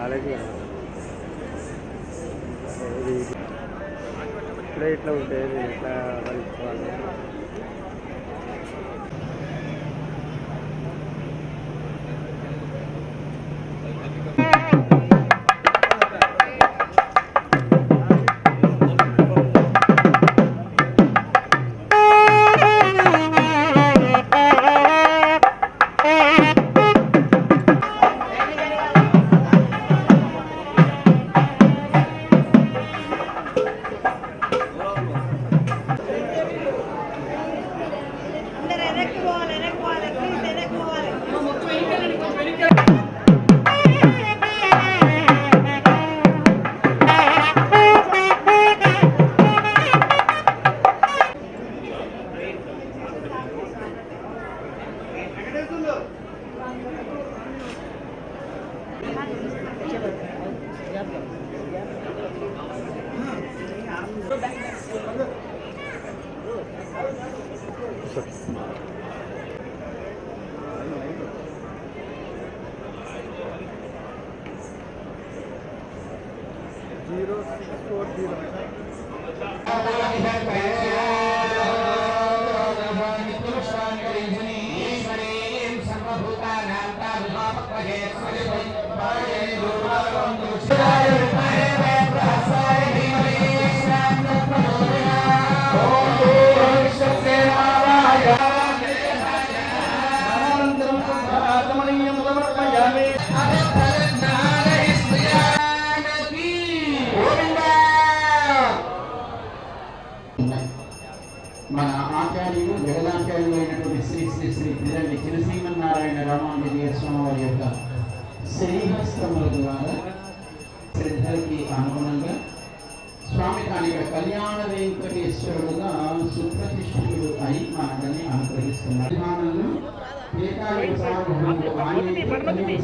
College ఇప్పుడే ఇట్లా ఉంటుంది ఎట్లా కలుసుకోవాలి. మన ఆచార్యులు జగదాచార్యులు అయినటువంటి శ్రీ శ్రీ శ్రీ పిల్లండి చిరశ్రీమన్నారాయణ రామానుజీయ స్వామి వారి యొక్క శ్రీహస్తముల ద్వారా శ్రద్ధలకి అనుగుణంగా స్వామి తాని యొక్క కళ్యాణ వెంకటేశ్వరుడుగా సుప్రతిష్ఠుడు అయి మనందరినీ అనుగ్రహిస్తున్నారు.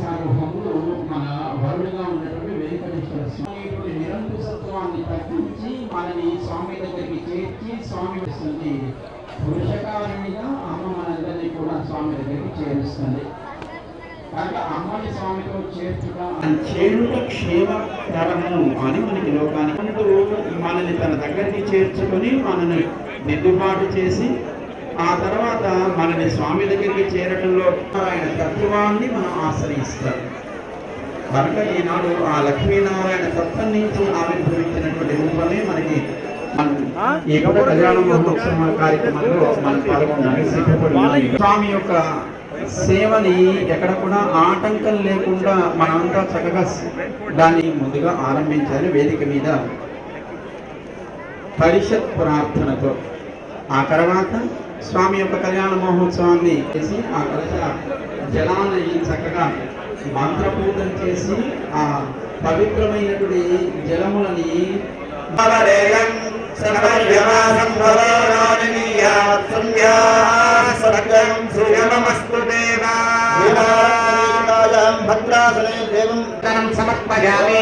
సార్వభౌములు మన వరుడుగా ఉన్నటువంటి వెంకటేశ్వర స్వామి నిరంకుశత్వాన్ని తగ్గించి మనని స్వామి దగ్గరికి చేర్చి స్వామి వస్తుంది. పురుషకారునిగా అమ్మ మనందరినీ కూడా స్వామి దగ్గరికి చేరుస్తుంది. కనుక అమ్మని స్వామితో చేరుట క్షేమకరము అని మనకి లోకానికి మనల్ని తన దగ్గరికి చేర్చుకొని మనల్ని దిద్దుబాటు చేసి ఆ తర్వాత మనని స్వామి దగ్గరికి చేరటంలో ఆయన తత్వాన్ని మనం ఆశ్రయిస్తాం. కనుక ఈనాడు ఆ లక్ష్మీనారాయణ తత్వం నుంచి ఆవిర్భవించినటువంటి రూపమే మనకి ఈ కళ్యాణ మహోత్సవ కార్యక్రమంలో మనం పాల్గొన్నాం. స్వామి యొక్క సేవని ఎక్కడ కూడా ఆటంకం లేకుండా మనమంతా చక్కగా దాన్ని ముందుగా ఆరంభించాలి. వేదిక మీద పరిషత్ ప్రార్థనతో ఆ తర్వాత స్వామి యొక్క కళ్యాణ మహోత్సవాన్ని చేసి ఆ కలశ జలాన్ని చక్కగా మంత్రపూజన చేసి ఆ పవిత్రమైనటువంటి జలములని సమర్పయామి.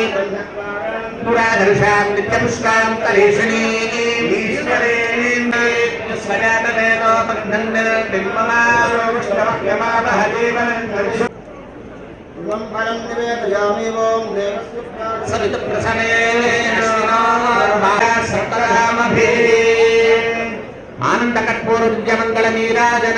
పురాదర్శాం నిత్యపుష్కాం కలేశనీ ఆనంద కర్పూర విద్యమంగళ నీరాజన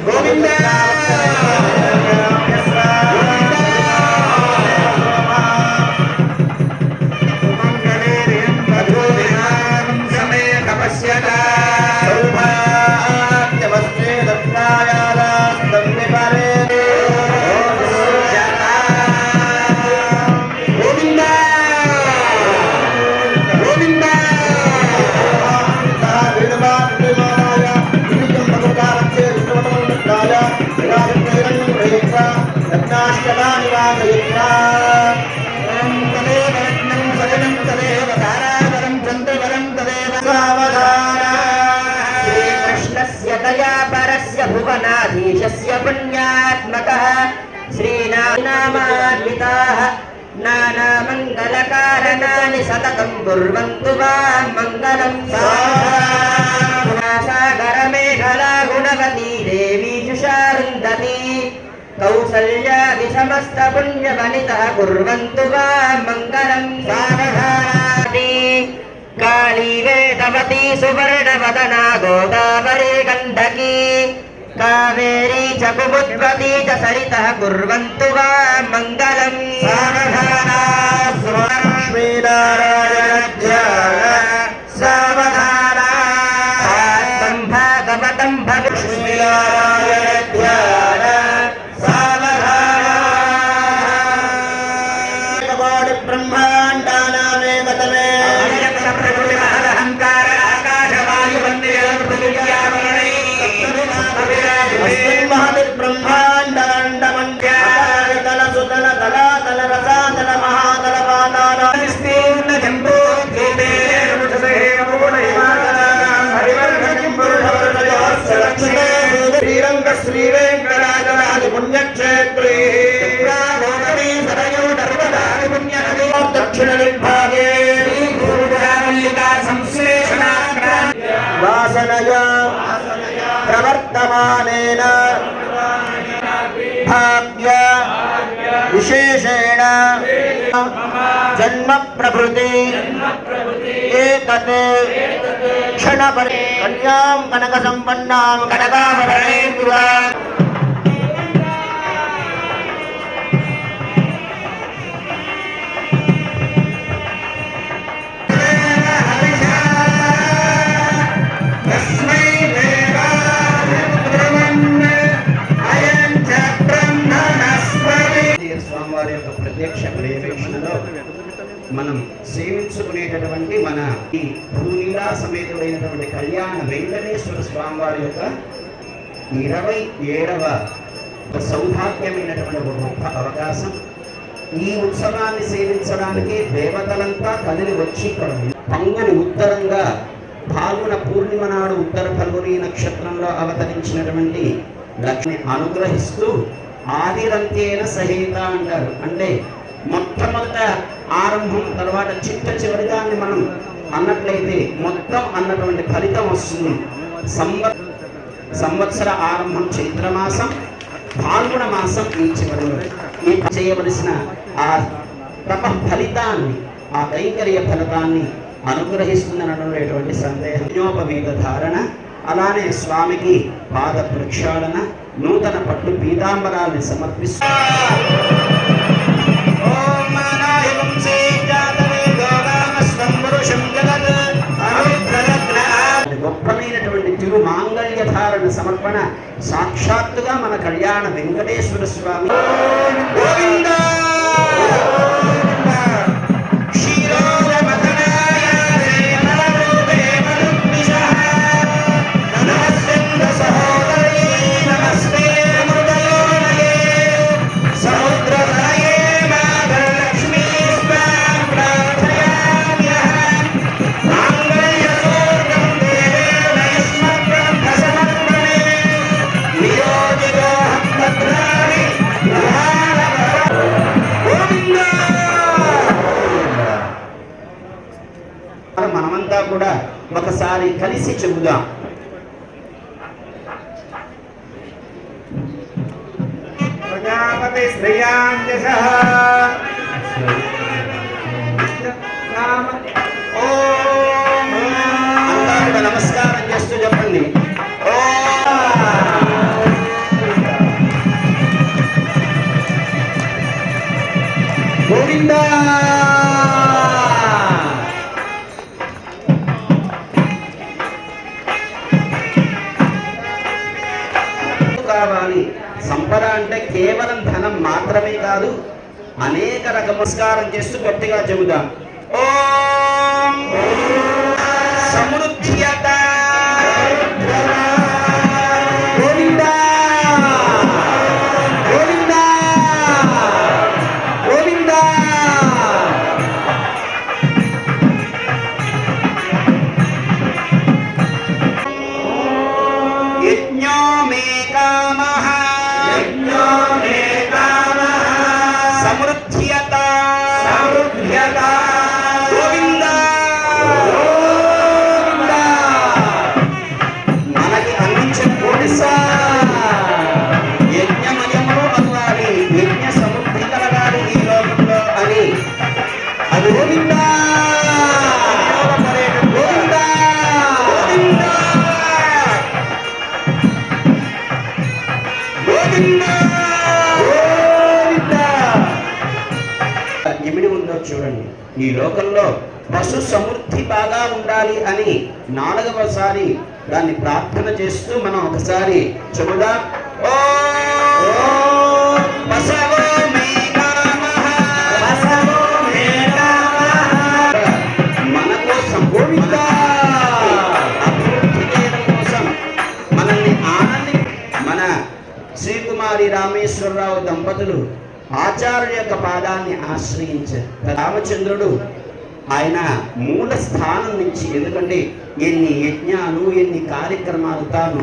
గోవింద भुवनाधीशस्य पुण्यात्मकः श्रीनामान्विताः नानामङ्गलकारणानि सततं कुर्वन्तु वां मङ्गलं सागरमेखला गुणवती देवी जुषारुन्धती कौसल्यादि समस्त पुण्यवनितः कुर्वन्तु वां मङ्गलं सावधानानि काली वेदवती सुवर्णवदना गोदावरी गण्डकी कावेरी च कुमुद्वती च सरितः कुर्वन्तु वां मङ्गलं सावधाना सावधाना भागवतं श्री वेंकटाचलादि पुण्यक्षेत्रे दक्षिण विभागे वासनया प्रवर्तमानेन भाग्य विशेषेण जन्म प्रभृति एतत् क्षणपरि कन्यां कनक संपन्नां कनकाभरणेन्द्रां స్వామివారి యొక్క ప్రత్యక్ష పర్యవేక్షణలో మనం సేవించుకునేటటువంటి మన ఈ భూలీలా సమేతుడైనటువంటి కళ్యాణ వెంకటేశ్వర స్వామివారి యొక్క 27వ సౌభాగ్యమైనటువంటి ఒక గొప్ప అవకాశం. ఈ ఉత్సవాన్ని సేవించడానికి దేవతలంతా కదిలి వచ్చి పంగుని ఉత్తరంగా ఫాల్గుణ పూర్ణిమ నాడు ఉత్తర ఫల్గుని నక్షత్రంలో అవతరించినటువంటి లక్ష్మిని అనుగ్రహిస్తూ ఆదిరంతేన సహిత అంటారు. అంటే మొట్టమొదట ఆరంభం తర్వాత చిట్ట చివరిదాన్ని మనం అన్నట్లయితే మొత్తం అన్నటువంటి ఫలితం వస్తుంది. సంవత్సర ఆరంభం చైత్రమాసం, ఫాల్గుణ మాసం ఈ చివరిలో ఈ చేయవలసిన ఆ తప ఫలితాన్ని, ఆ కైంకర్య ఫలితాన్ని అనుగ్రహిస్తుందనటువంటి సందేహం. యజ్ఞోపవీత ధారణ, అలానే స్వామికి పాద ప్రక్షాళన, నూతన పట్టు పీతాంబరాల్ని సమర్పిస్తూ గొప్పమైనటువంటి తిరుమాంగళ్య ధారణ సమర్పణ సాక్షాత్తుగా మన కళ్యాణ వెంకటేశ్వర స్వామి. మనమంతా కూడా ఒకసారి కలిసి చెబుదాం. ప్రజాపతి శ్రేయాంజసః ఓం. అంతా కూడా నమస్కారం చేస్తూ చెప్పండి. ఓం సంపద అంటే కేవలం ధనం మాత్రమే కాదు, అనేక నమస్కారం చేస్తూ గట్టిగా చెబుదాం. ఓం సమృద్ధ్యత గోవిందా గోవిందా గోవిందా. యజ్ఞో మే కామః సమృద్ధ్యత గోవిందా గోవిందా. మనకి అందించిన కోడిసా యజ్ఞమయములు అవ్వాలి, యజ్ఞ సమృద్ధి కలగాలి ఈ లోకంలో అని. అది గోవిందా గోవిందా గోవిందా గోవిందా గోవిందా. ఎమిడి ఉందో చూడండి. ఈ లోకంలో పశు సమృద్ధి బాగా ఉండాలి అని 4వసారి దాన్ని ప్రార్థన చేస్తూ మనం ఒకసారి చెబుదాం. ఓం బసవో మే కామః బసవో మే కామః. మన కోసం గోవిందా అభివృద్ధి చేయడం కోసం మనల్ని మన శ్రీకుమారి రామేశ్వరరావు దంపతులు ఆచార్యుల యొక్క పాదాన్ని ఆశ్రయించారు. రామచంద్రుడు ఆయన మూల స్థానం నుంచి, ఎందుకంటే ఎన్ని యజ్ఞాలు ఎన్ని కార్యక్రమాలు తాను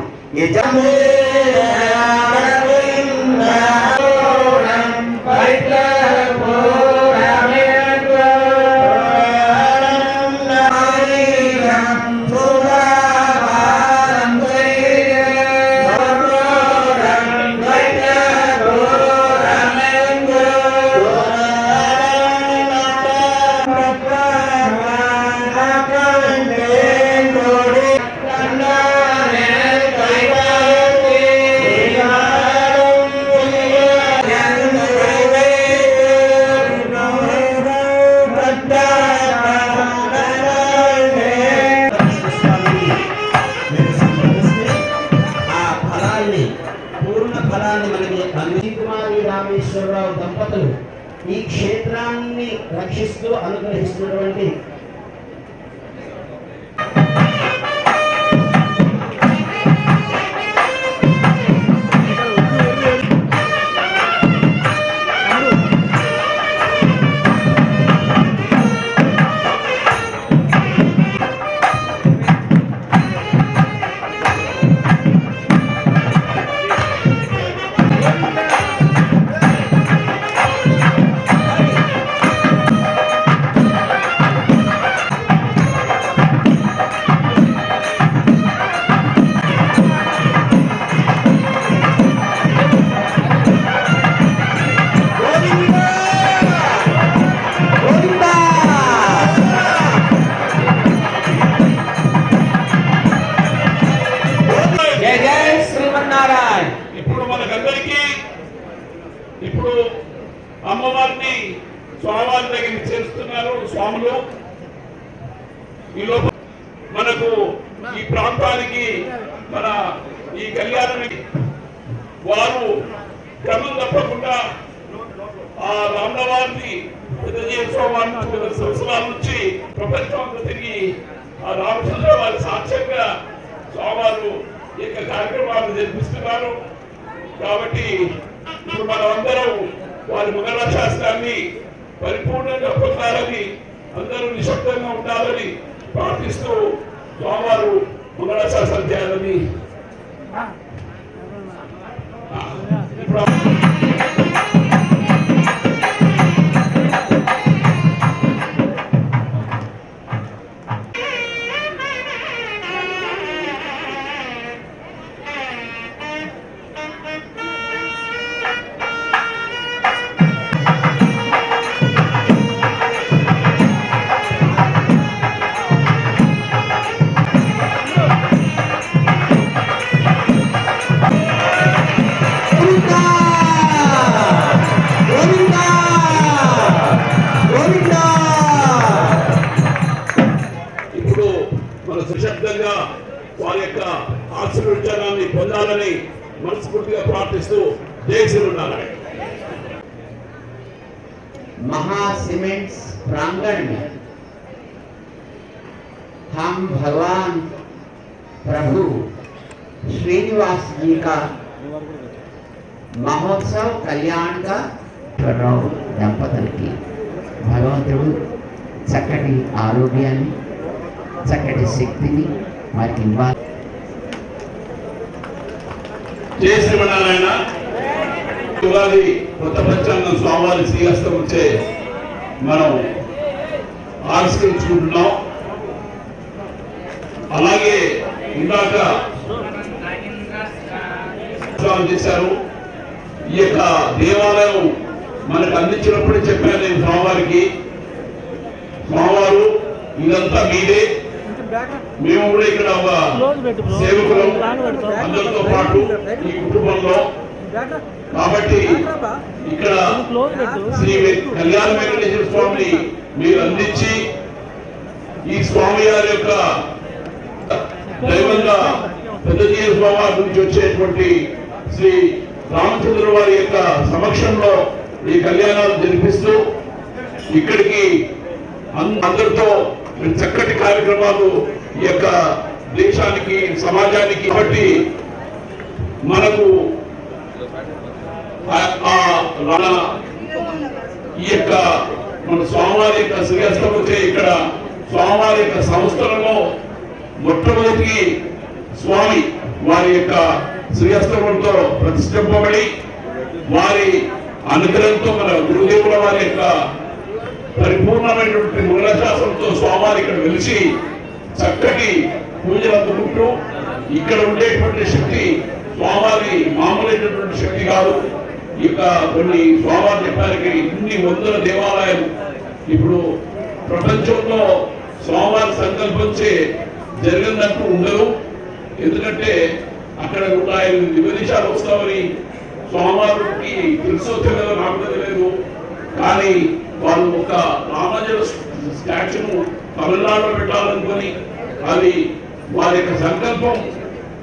రామేశ్వరరావు దంపతులు ఈ క్షేత్రాన్ని రక్షిస్తూ అనుగ్రహిస్తున్నటువంటి ఇప్పుడు అమ్మవారిని స్వామివారి దగ్గరికి చేస్తున్నారు స్వాములు. ఈ లోపల మనకు ఈ ప్రాంతానికి మన ఈ కళ్యాణానికి వారు క్రమం తప్పకుండా ఆ రామవారిని సంవత్సరాల నుంచి ప్రపంచం అంతా తిరిగి ఆ రామచంద్ర వారి సాక్ష్యంగా స్వామివారు ఈ యొక్క కార్యక్రమాలు జరిపిస్తున్నారు. కాబట్టి ఇప్పుడు మనం అందరం వారి మంగళ శాస్త్రాన్ని పరిపూర్ణంగా పొందాలని, అందరూ నిశ్శబ్దంగా ఉండాలని ప్రార్థిస్తూ స్వామివారు మంగళ శాస్త్రం చేయాలని ఇప్పుడు వారి యొక్క ఆశీర్వచనాన్ని పొందాలని మనస్ఫూర్తిగా ప్రార్థిస్తూ జై శ్రీమన్నారాయణ। महासीमेंट्स प्रांगण में हम भगवान प्रभु श्रीनिवास जी का महोत्सव कल्याण का దంపతులకి భగవంతుడు చక్కటి ఆరోగ్యాన్ని చక్కటి శక్తిని వారికి ఇవ్వాలి। జై శ్రీమన్నారాయణ। ఉగాది కొత్త పంచాంగం స్వామివారి శ్రీహస్తం వచ్చే మనం ఆవిష్కరించుకుంటున్నాం। అలాగే ఇందాక చేశారు, ఈ యొక్క దేవాలయం మనకు అందించినప్పుడు చెప్పాను నేను స్వామివారికి, స్వామివారు ఇదంతా మీదే, మేము కూడా ఇక్కడ ఒక సేవకులం అందరితో పాటు ఈ కుటుంబంలో, కాబట్టి ఇక్కడ శ్రీ కళ్యాణ వెంకటేశ్వర స్వామిని మీరు అందించి ఈ స్వామి గారి యొక్క దైవంగా పెద్దజీయ స్వామి నుంచి వచ్చేటువంటి శ్రీ రామచంద్ర వారి యొక్క సమక్షంలో ఈ కళ్యాణాలు జరిపిస్తూ ఇక్కడికి అందరితో చక్కటి కార్యక్రమాలు ఈ యొక్క దేశానికి సమాజానికి, కాబట్టి మనకు ఈ యొక్క మన స్వామివారి యొక్క శ్రీహస్తం వచ్చే ఇక్కడ స్వామివారి యొక్క సంస్థలలో మొట్టమొదటి స్వామి వారి యొక్క శ్రీహస్తంతో ప్రతిష్ఠింపబడి వారి అనుగ్రహంతో మన గురుదేవుల వారి యొక్క పరిపూర్ణమైనటువంటి మంగళశాసనంతో స్వామివారి ఇక్కడ వెలిసి చక్కటి పూజలు అందుకుంటూ ఇక్కడ ఉండేటువంటి శక్తి స్వామివారి మామూలైనటువంటి శక్తి కాదు। ఇక కొన్ని స్వామివారి చెప్పడానికి ఇన్ని వందల దేవాలయాలు ఇప్పుడు ప్రపంచంలో స్వామివారి సంకల్పించే జరిగిందంటూ ఉండదు, ఎందుకంటే అక్కడ 108 విదేశాలు వస్తామని స్వామివారికి తెలుసో తెలియదో నాకు తెలియదు, కానీ వాళ్ళు ఒక రామానుజ స్టాచ్యూను తమిళనాడులో పెట్టాలనుకొని అది వారి యొక్క సంకల్పం,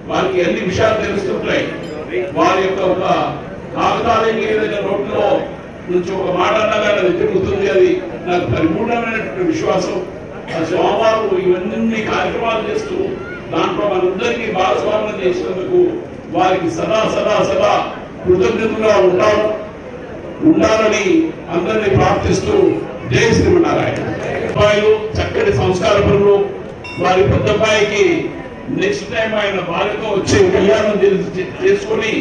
వారికి అన్ని విషయాలు తెలుస్తుంటాయి। వారి యొక్క ఒక కాకతాళీయ ఏదైనా నోట్లో నుంచి ఒక మాట అన్నగా అది తిరుగుతుంది, అది నాకు పరిపూర్ణమైనటువంటి విశ్వాసం। ఆ స్వామివారు ఇవన్నీ కార్యక్రమాలు చేస్తూ దాంట్లో మనందరికీ భాగస్వామ్యం చేసినందుకు వారికి సదా సదా సదా కృతజ్ఞతగా ఉండాలని అందరినీ ప్రార్థిస్తూ జై శ్రీమన్నారాయణ। అబ్బాయిలు చక్కటి సంస్కార పరులు, వారి పెద్దబ్బాయికి నెక్స్ట్ టైం ఆయన భార్యతో వచ్చి కళ్యాణం చేసుకుని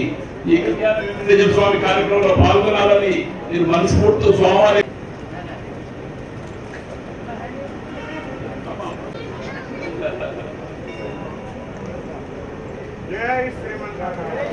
ఈ కళ్యాణ వెంకటేశ్వర స్వామి కార్యక్రమంలో పాల్గొనాలని నేను మనస్ఫూర్తితో స్వామివారి జై శ్రీమన్నారాయణ।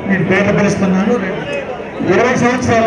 నేను పేర్లు పిలుస్తున్నాను। 20 సంవత్సరాల